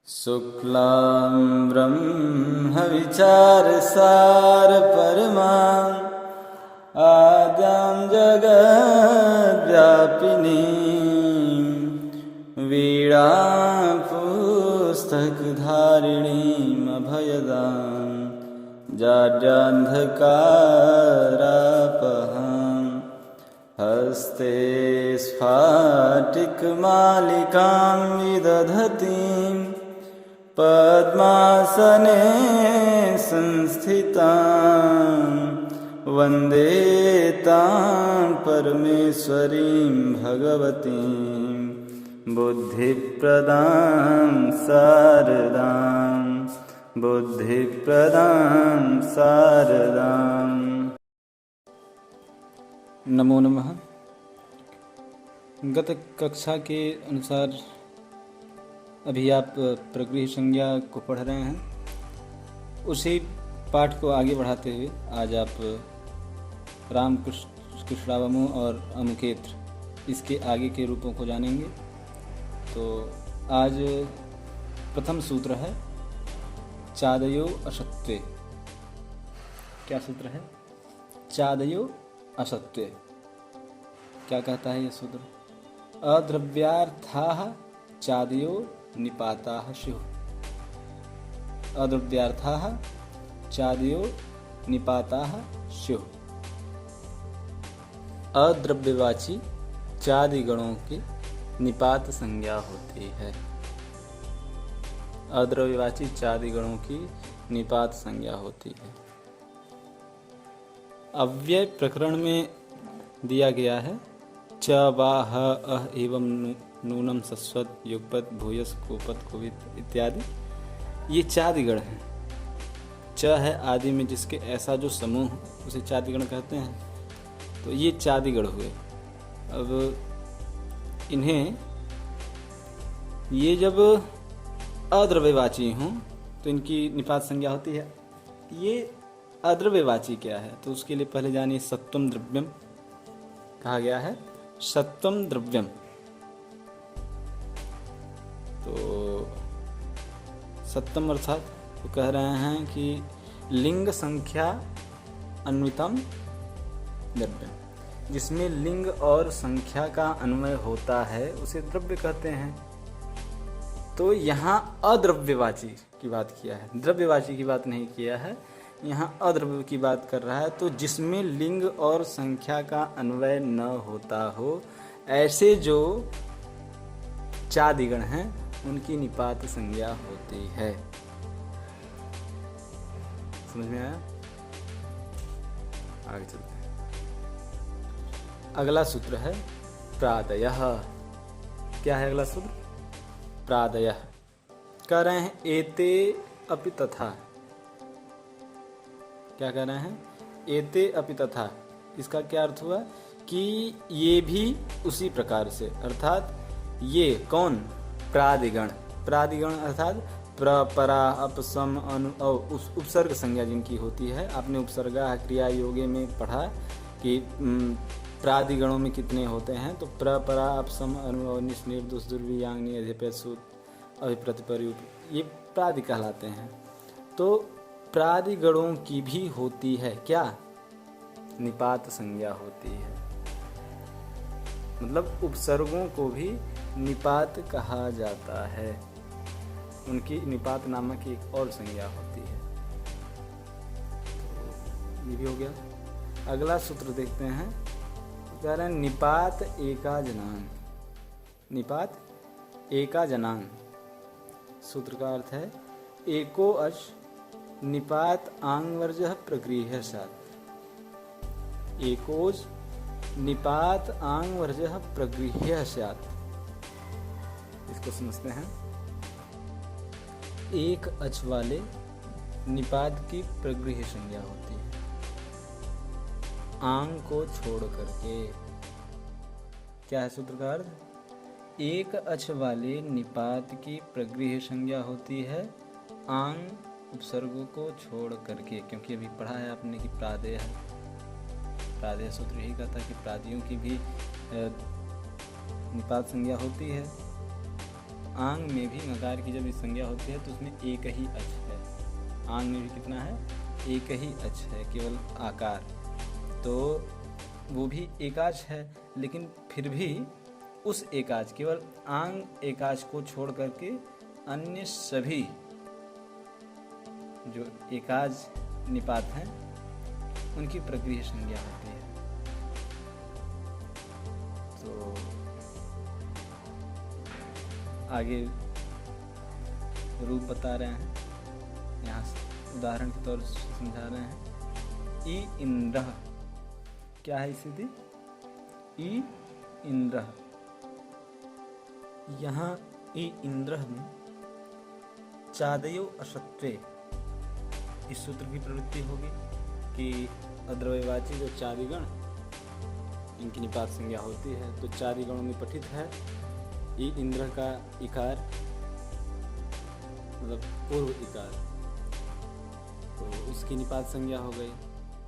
शुक्लां विचारसार परमां आद्यां जगद्व्यापिनीं वीणां पुस्तकधारिणीमभयदां जाड्यान्धकारापहां हस्ते स्फाटिकमालिकां विदधतीं पद्मासने संस्थितां वन्दे तां परमेश्वरीं भगवतीं बुद्धिप्रदां शारदां। नमो नमः। गत कक्षा के अनुसार अभी आप प्रगृह्य संज्ञा को पढ़ रहे हैं। उसी पाठ को आगे बढ़ाते हुए आज आप रामकृष्ण कृष्णावमु और अमुकेत्र इसके आगे के रूपों को जानेंगे। तो आज प्रथम सूत्र है चादयो असत्वे। क्या सूत्र है? चादयो असत्वे। क्या कहता है यह सूत्र? अद्रव्यार्थाः चादयो निपाताः स्युः। अद्रव्यार्थाः चादयो निपाताः स्युः। अद्रव्यवाची चादि गणों की निपात संज्ञा होती है। अद्रव्यवाची चादि गणों की निपात संज्ञा होती है। अव्यय प्रकरण में दिया गया है च वा ह अह एवं नूनम सस्वत युगपत भूयस कोपत कुवित इत्यादि। ये चादिगण हैं। च है आदि में जिसके ऐसा जो समूह उसे चादिगण कहते हैं। तो ये चादिगण हुए। अब इन्हें ये जब अद्रव्यवाची हों तो इनकी निपात संज्ञा होती है। ये अद्रव्यवाची क्या है? तो उसके लिए पहले जानिए सत्वम द्रव्यम कहा गया है। सत्वम द्रव्यम तो सत्वम अर्थात तो कह रहे हैं कि लिंग संख्या अन्वितम द्रव्यम। जिसमें लिंग और संख्या का अन्वय होता है उसे द्रव्य कहते हैं। तो यहाँ अद्रव्यवाची की बात किया है, द्रव्यवाची की बात नहीं किया है। यहाँ अद्रव्य की बात कर रहा है। तो जिसमें लिंग और संख्या का अन्वय न होता हो ऐसे जो चादिगण हैं उनकी निपात संज्ञा होती है। समझ में आया? आगे चलते हैं। अगला सूत्र है प्रादयः। क्या है अगला सूत्र? प्रादयः। कह रहे हैं एते अपि तथा। क्या कह रहे हैं? एते अपि तथा। इसका क्या अर्थ हुआ कि ये भी उसी प्रकार से, अर्थात ये कौन? प्रादिगण। प्रादिगण अर्थात प्र परा अप सम अनु उस उपसर्ग संज्ञा जिनकी होती है। आपने उपसर्गा क्रिया योगे में पढ़ा कि प्रादिगणों में कितने होते हैं। तो प्र परा अप सम अनु निस्निर दुस दुर्वियांगनी अधिपय सूत अभिप्रतिपरयूप ये प्रादि कहलाते हैं। तो प्रादिगणों की भी होती है क्या? निपात संज्ञा होती है। मतलब उपसर्गों को भी निपात कहा जाता है। उनकी निपात नामक एक और संज्ञा होती है। ये भी हो गया। अगला सूत्र देखते हैं। कह रहे हैं निपात एका जनान। निपात एका जनान। सूत्र का अर्थ है एको अच निपात आंगवर्जः प्रगृह्य स्यात्। एकोज निपात आंगवर्जः प्रगृह्य स्यात्। इसको समझते हैं। एक अच वाले निपात की प्रगृह्य संज्ञा होती है आंग को छोड़ करके। क्या है सूत्र का अर्थ? एक अच वाले निपात की प्रगृह्य संज्ञा होती है आंग उपसर्गों को छोड़ करके। क्योंकि अभी पढ़ा है आपने कि प्रादेय है। प्रादेय सूत्र यही कहता है कि प्रादियों की भी निपात संज्ञा होती है। आंग में भी मकार की जब संज्ञा होती है तो उसमें एक ही अच है। आंग में भी कितना है? एक ही अच है, केवल आकार। तो वो भी एकाच है, लेकिन फिर भी उस एकाच, केवल आंग एकाच को छोड़ करके अन्य सभी जो एकाच निपात हैं उनकी प्रगृह्य संज्ञा होती है। तो आगे रूप बता रहे हैं, यहाँ उदाहरण के तौर से समझा रहे हैं। ई इंद्र, क्या है स्थिति? ई इंद्र। यहाँ ई इंद्र में चादयो असत्वे इस सूत्र की प्रवृत्ति होगी कि अद्रव्यवाची जो चादिगण इनकी निपात संज्ञा होती है, तो चादिगणों में पठित है ई इंद्र का इकार, मतलब पूर्व इकार, तो उसकी निपात संज्ञा हो गई।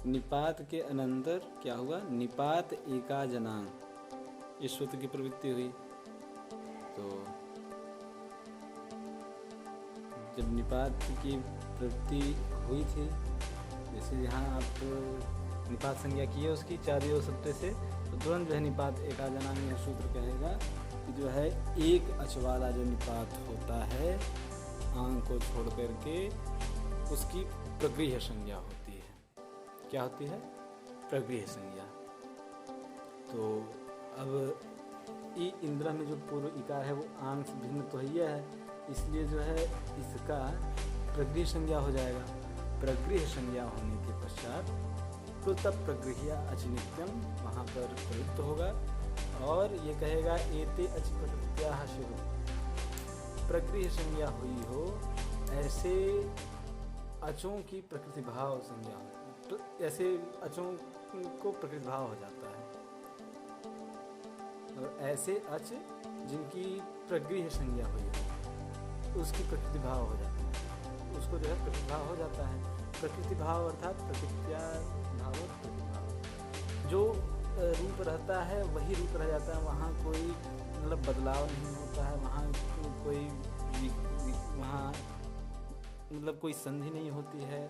निपात के अनंतर क्या हुआ? निपात एका जनांग, इस सूत्र की प्रवृत्ति हुई। तो जब निपात की प्रवृत्ति हुई थी, जैसे यहाँ आप निपात संज्ञा की है उसकी चादियो सत्य से, तो तुरंत जो है निपात एका जनांग में सूत्र कहेगा कि जो है एक अच वाला जो निपात होता है आंग को छोड़ करके उसकी प्रगृह्य संज्ञा होती है। क्या होती है? प्रगृह्य संज्ञा। तो अब ई इंद्र में जो पूर्व इकार है वो आंग से भिन्न तो ही है, इसलिए जो है इसका प्रगृह्य संज्ञा हो जाएगा। प्रगृह्य संज्ञा होने के पश्चात तो तब प्रगृह्य अचिनित्यम वहाँ पर प्रयुक्त होगा और ये कहेगा एते अचि प्रकृत्याः शिव। प्रगृह्य संज्ञा हुई हो ऐसे अचों की प्रकृति भाव संज्ञा हो, तो ऐसे अचों को प्रकृति भाव हो जाता है। और ऐसे अच जिनकी प्रगृह्य संज्ञा हुई हो उसकी प्रकृति भाव हो जाता है, उसको जो है प्रकृति भाव हो जाता है। प्रकृति भाव अर्थात प्रकृत्या भाव, प्रकृति भाव जो रूप रहता है वही रूप रह जाता है, वहाँ कोई मतलब बदलाव नहीं होता है, वहाँ कोई वहाँ मतलब कोई संधि नहीं होती है,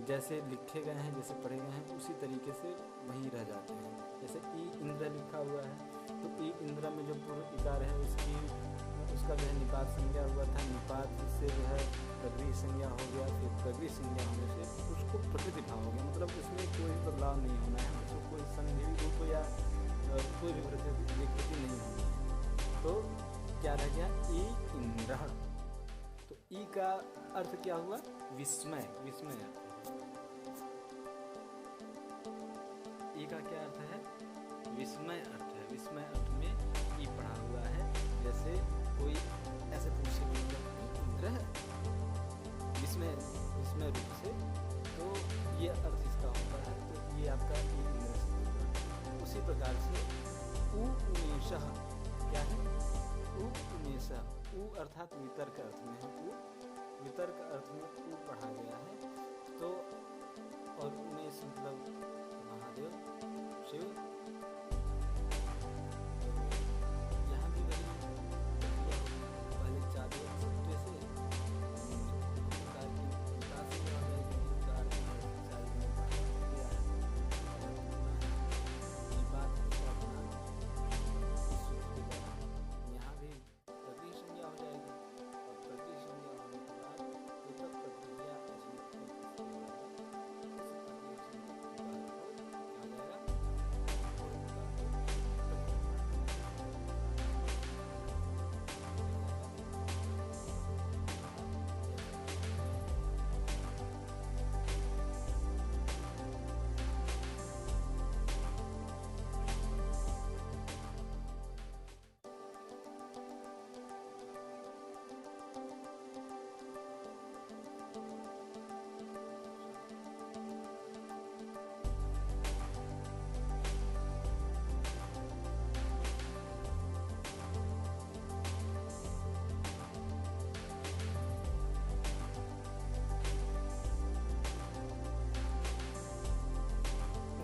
जैसे लिखे गए हैं जैसे पढ़े गए हैं उसी तरीके से वहीं रह जाते हैं। जैसे ई इंद्र लिखा हुआ है तो ई इंद्र में जो पूर्व इकार है उसका जो है निपात संज्ञा हुआ था, निपात से जो है प्रगृह्य संज्ञा हो गया, फिर प्रगृह्य संज्ञा होने से उसको प्रकृति भाव हो गया, मतलब उसमें कोई बदलाव नहीं होना है, उसको कोई संधि रूप या कोई भी विकृति नहीं होनी है। तो क्या रह गया? ई इंद्र। तो ई का अर्थ क्या हुआ? विस्मय। विस्मय ई का क्या अर्थ है? विस्मय अर्थ है। विस्मय अर्थ में ई पढ़ा हुआ है। जैसे कोई ऐसे पूछे इंद्र है विस्मय रूप से, तो ये अर्थ इसका होता है, तो ये आपका ई इंद्र से होगा। उसी प्रकार से उ उमेशः, क्या है? उ उमेशः, उ अर्थात वितर्क अर्थ में है, उ वितर्क अर्थ में उ पढ़ा गया है। तो और उमेश मतलब महादेव, शिव। यहाँ भी वही पहले चादर सत्य से प्रकार की विकास से आ जाएगी, उदाहरण चादर में पढ़ा गया है और निपात अपना इस सूत्र के द्वारा यहाँ भी प्रगृह्य संज्ञा हो जाएगी और प्रगृह्य संज्ञा होने के बाद उत्तर प्रक्रिया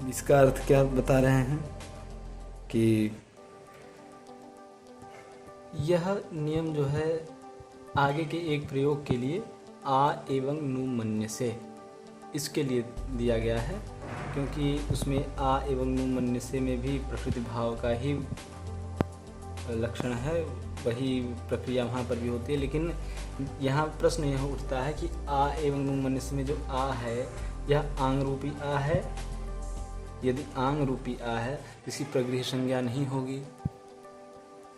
इसका अर्थ क्या बता रहे हैं कि यह नियम जो है आगे के एक प्रयोग के लिए आ एवं नु मन्य से, इसके लिए दिया गया है, क्योंकि उसमें आ एवं नु मन्य से में भी प्रकृति भाव का ही लक्षण है, वही प्रक्रिया वहाँ पर भी होती है। लेकिन यहाँ प्रश्न यह उठता है कि आ एवं नु मन्य से में जो आ है यह आंग रूपी आ है। यदि आंग रूपी आ है तो इसकी प्रगृह संज्ञा नहीं होगी,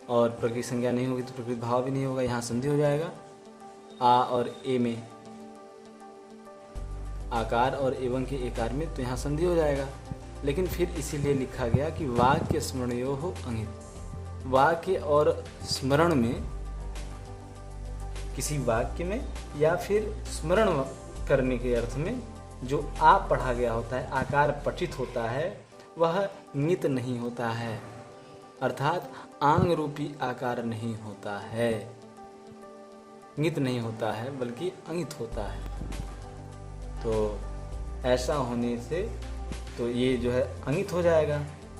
और प्रगृह संज्ञा नहीं होगी तो प्रकृति भाव भी नहीं होगा, यहाँ संधि हो जाएगा। आ और ए में, आकार और एवं के एकार में, तो यहाँ संधि हो जाएगा। लेकिन फिर इसीलिए लिखा गया कि वाक्य स्मरणयो हो अंगित। वाक्य और स्मरण में, किसी वाक्य में या फिर स्मरण करने के अर्थ में जो आ पढ़ा गया होता है, आकार पठित होता है, वह नित नहीं होता है, अर्थात आंग रूपी आकार नहीं होता है, नित नहीं होता है, बल्कि अंगित होता है। तो ऐसा होने से तो ये जो है अंगित हो जाएगा।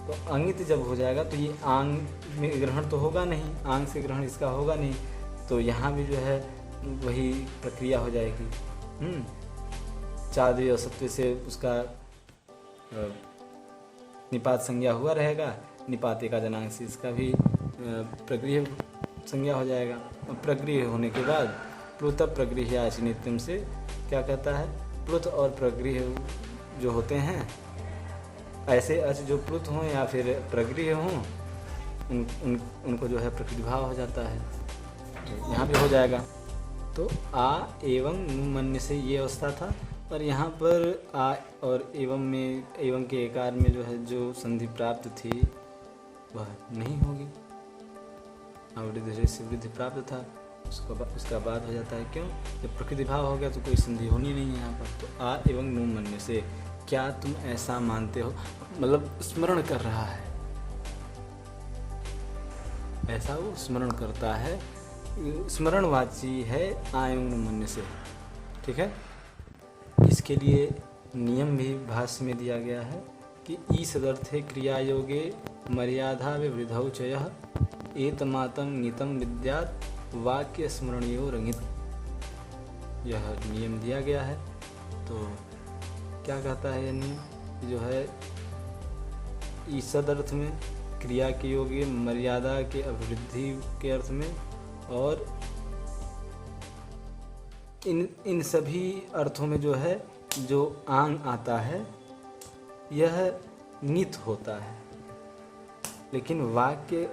तो अंगित जब हो जाएगा तो ये आंग में ग्रहण तो होगा नहीं, आंग से ग्रहण इसका होगा नहीं, तो यहाँ भी जो है वही प्रक्रिया हो जाएगी। चाद्य और सत्व से उसका निपात संज्ञा हुआ रहेगा, निपात एका जनांग से इसका भी प्रगृह संज्ञा हो जाएगा। प्रगृह होने के बाद प्लुत प्रगृह नित्यम से क्या कहता है, प्लुत और प्रगृह जो होते हैं, ऐसे अच जो प्लुत हों या फिर प्रगृह हों, उनको जो है प्रकृति भाव हो जाता है, यहाँ भी हो जाएगा। तो आ एवं नु मन्य से ये अवस्था था, और यहाँ पर आ और एवं में, एवं के एकार में जो है जो संधि प्राप्त थी वह नहीं होगी। वृद्धि से वृद्धि प्राप्त था, उसका बाद हो जाता है। क्यों? जब प्रकृति भाव हो गया तो कोई संधि होनी नहीं है यहाँ पर। तो आ एवं नु मन्य से, क्या तुम ऐसा मानते हो, मतलब स्मरण कर रहा है, ऐसा वो स्मरण करता है, स्मरणवाची है आ एवं नु मन्य से। ठीक है, इसके लिए नियम भी भाष्य में दिया गया है कि ई सदर्थे क्रिया योगे मर्यादा विवृद्धौ च यः एतमातं नीतम विद्यात् वाक्य स्मरणीयो रंगित, यह नियम दिया गया है। तो क्या कहता है यह नियम, जो है ईसद अर्थ में, क्रिया के योग्य, मर्यादा के अभिवृद्धि के अर्थ में, और इन सभी अर्थों में जो है जो आंग आता है यह नित होता है। लेकिन वाक्य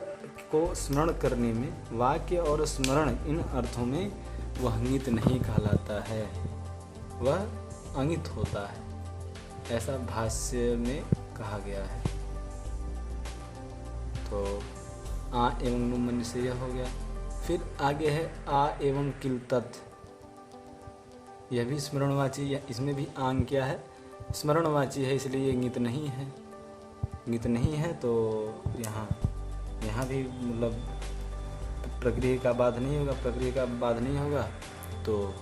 को स्मरण करने में, वाक्य और स्मरण इन अर्थों में वह नित नहीं कहलाता है, वह अंगित होता है, ऐसा भाष्य में कहा गया है। तो आ एवं नु मन्य से यह हो गया। फिर आगे है आ एवं किल तत्, यह भी स्मरणवाची, इसमें भी आंग क्या है, स्मरणवाची है, इसलिए नित नहीं है। नित नहीं है तो यहाँ भी मतलब प्रक्रिया का बाध नहीं होगा, प्रक्रिया का बाध नहीं होगा, तो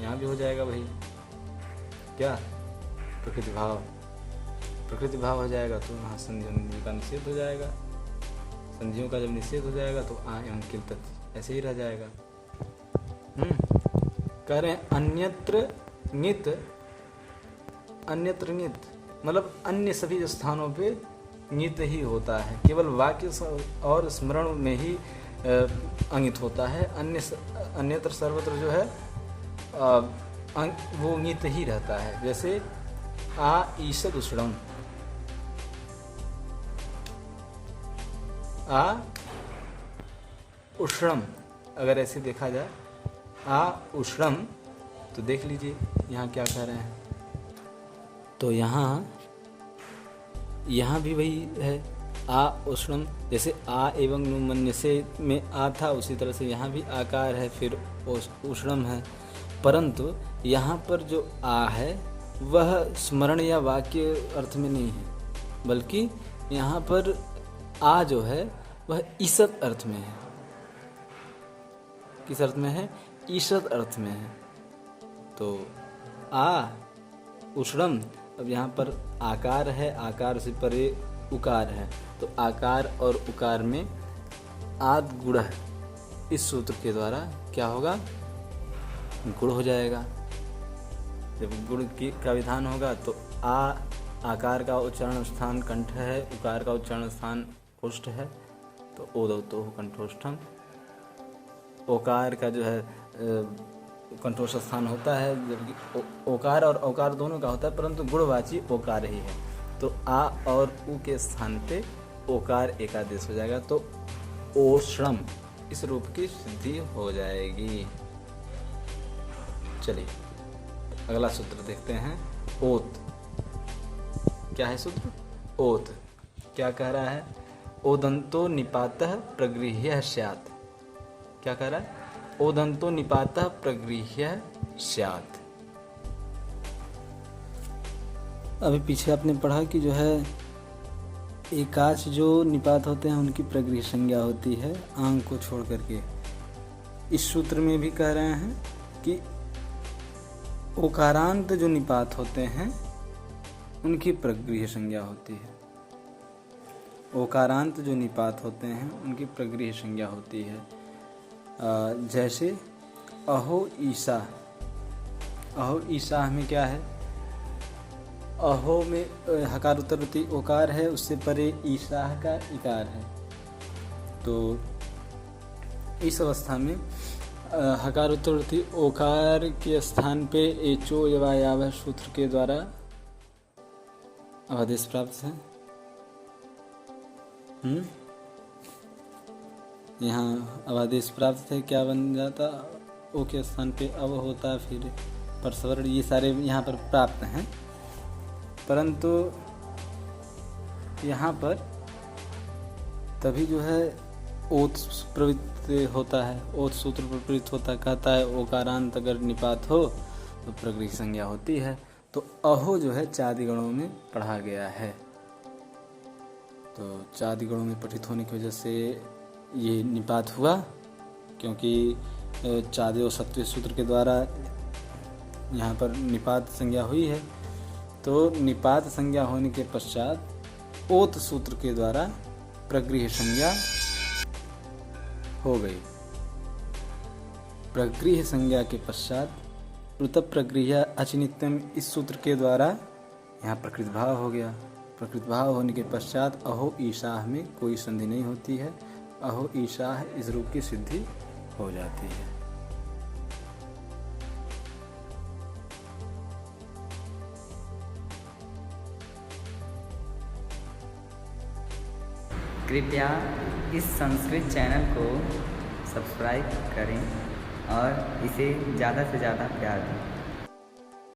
यहाँ भी हो जाएगा वही क्या, प्रकृति भाव। प्रकृति भाव हो जाएगा तो वहाँ संधियों का निषेध हो जाएगा। संधियों का जब निषेध हो जाएगा तो आ एवं किल तत् ऐसे ही रह जाएगा। कह रहे हैं अन्यत्र नित, अन्यत्र नित मतलब अन्य सभी स्थानों पे नित ही होता है, केवल वाक्य और स्मरण में ही अंगित होता है। अन्यत्र सर्वत्र जो है वो नित ही रहता है। जैसे आ ईषद उष्णम, आ उष्णम, अगर ऐसे देखा जाए आ उष्णम, तो देख लीजिए यहाँ क्या कह रहे हैं। तो यहाँ भी वही है आ उष्णम, जैसे आ एवं नु मन्य से में आ था, उसी तरह से यहाँ भी आकार है, फिर उष्णम है। परंतु यहाँ पर जो आ है वह स्मरण या वाक्य अर्थ में नहीं है, बल्कि यहाँ पर आ जो है वह ईसत अर्थ में है। किस अर्थ में है? ईसत अर्थ में है। तो आ उष्णम, अब यहाँ पर आकार है, आकार से परे उकार है, तो आकार और उकार में आद गुण है, इस सूत्र के द्वारा क्या होगा, गुण हो जाएगा। जब गुण का विधान होगा तो आकार का उच्चारण स्थान कंठ है, उकार का उच्चारण स्थान ओष्ठ है, तो ओदौतो कंठोष्ठम। ओकार का जो है कंठोष्ठ स्थान होता है, जबकि ओकार और औकार दोनों का होता है, परंतु गुणवाची ओकार ही है, तो आ और उ के स्थान पे ओकार एकादेश हो जाएगा, तो ओष्णम इस रूप की सिद्धि हो जाएगी। चलिए अगला सूत्र देखते हैं, ओत। क्या है सूत्र? ओत क्या कह रहा है? ओदंतो निपातः प्रगृह्य स्यात्। क्या कह रहा है? ओदंतो निपातः प्रगृह्य स्यात्। अभी पीछे आपने पढ़ा कि जो है एकाच जो निपात होते हैं उनकी प्रगृह्य संज्ञा होती है आंग को छोड़ करके। इस सूत्र में भी कह रहे हैं कि ओकारांत जो निपात होते हैं उनकी प्रगृह्य संज्ञा होती है। ओकारांत जो निपात होते हैं उनकी प्रगृह्य संज्ञा होती है। जैसे अहो ईसा। अहो ईसा में क्या है? अहो में हकार उत्तरवर्ती ओकार है, उससे परे ईसाह का इकार है, तो इस अवस्था में हकार उत्तरवर्ती ओकार के स्थान पे एचो यवायावह सूत्र के द्वारा आदेश प्राप्त है। यहाँ आदेश प्राप्त है, क्या बन जाता? ओ के स्थान पे अव होता, फिर परसवर्ण, ये सारे यहाँ पर प्राप्त हैं, परंतु यहाँ पर तभी जो है ओत प्रवृत्त होता है, ओत सूत्र पर प्रवृत्त होता, कहता है ओकारांत अगर निपात हो तो प्रगृह्य संज्ञा होती है। तो अहो जो है चादिगणों में पढ़ा गया है, तो चादिगणों में पठित होने की वजह से ये निपात हुआ, क्योंकि चादयो सत्व सूत्र के द्वारा यहाँ पर निपात संज्ञा हुई है। तो निपात संज्ञा होने के पश्चात ओत सूत्र के द्वारा प्रगृह्य संज्ञा हो गई। प्रगृह्य संज्ञा के पश्चात पृथक प्रगृह्य अचिनित्यम इस सूत्र के द्वारा यहाँ प्रकृत भाव हो गया। प्रकृत भाव होने के पश्चात अहो ईशाह में कोई संधि नहीं होती है, अहो ईशाह इस रूप की सिद्धि हो जाती है। कृपया इस संस्कृत चैनल को सब्सक्राइब करें और इसे ज़्यादा से ज़्यादा प्यार दें।